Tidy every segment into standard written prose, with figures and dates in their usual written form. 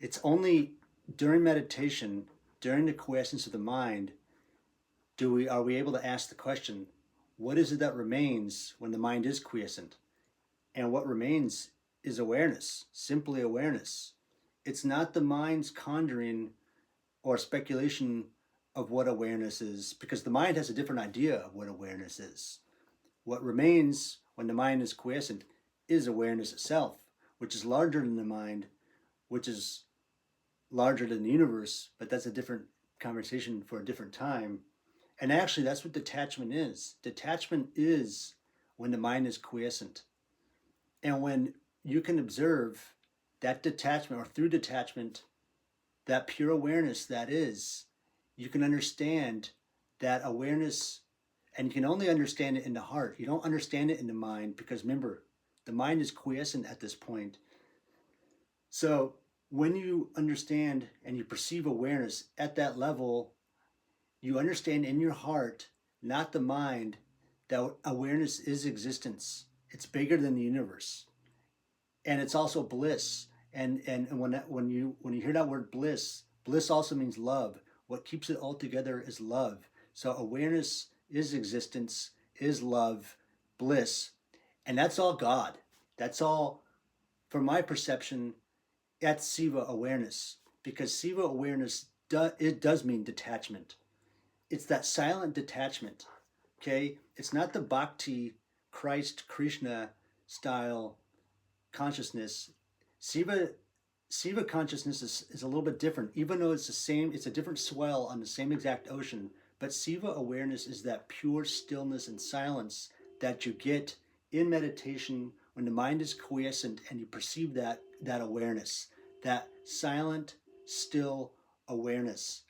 It's only during meditation, during the quiescence of the mind, are we able to ask the question, what is it that remains when the mind is quiescent? And what remains is awareness, simply awareness. It's not the mind's conjuring or speculation of what awareness is, because the mind has a different idea of what awareness is. What remains when the mind is quiescent is awareness itself, which is larger than the mind, which is larger than the universe, but that's a different conversation for a different time. And actually, that's what detachment is. Detachment is when the mind is quiescent. And when you can observe that detachment, or through detachment, that pure awareness that is, you can understand that awareness, and you can only understand it in the heart. You don't understand it in the mind, because remember, the mind is quiescent at this point. So when you understand and you perceive awareness at that level, you understand in your heart, not the mind, that awareness is existence. It's bigger than the universe, and it's also bliss. And when you hear that word bliss, bliss also means love. What keeps it all together is love. So awareness is existence, is love, bliss, and that's all God. That's all, from my perception, that's Siva awareness, because Siva awareness it does mean detachment. It's that silent detachment. Okay, it's not the bhakti, Christ, Krishna style consciousness. Siva Siva consciousness is a little bit different, even though it's the same. It's a different swell on the same exact ocean. But Siva awareness is that pure stillness and silence that you get in meditation when the mind is quiescent and you perceive that awareness, that silent, still awareness.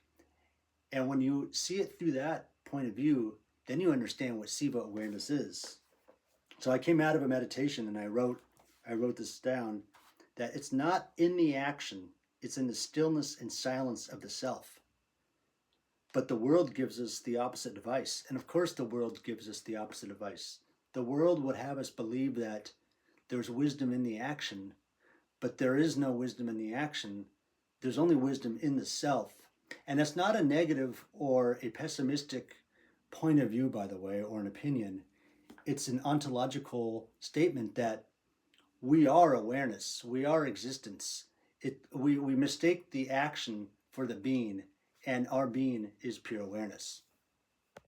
And when you see it through that point of view, then you understand what Siva awareness is. So I came out of a meditation and I wrote this down, that it's not in the action, it's in the stillness and silence of the self. But the world gives us the opposite advice. And of course the world gives us the opposite advice. The world would have us believe that there's wisdom in the action, but there is no wisdom in the action. There's only wisdom in the self. And that's not a negative or a pessimistic point of view, by the way, or an opinion. It's an ontological statement that we are awareness, we are existence. We mistake the action for the being, and our being is pure awareness.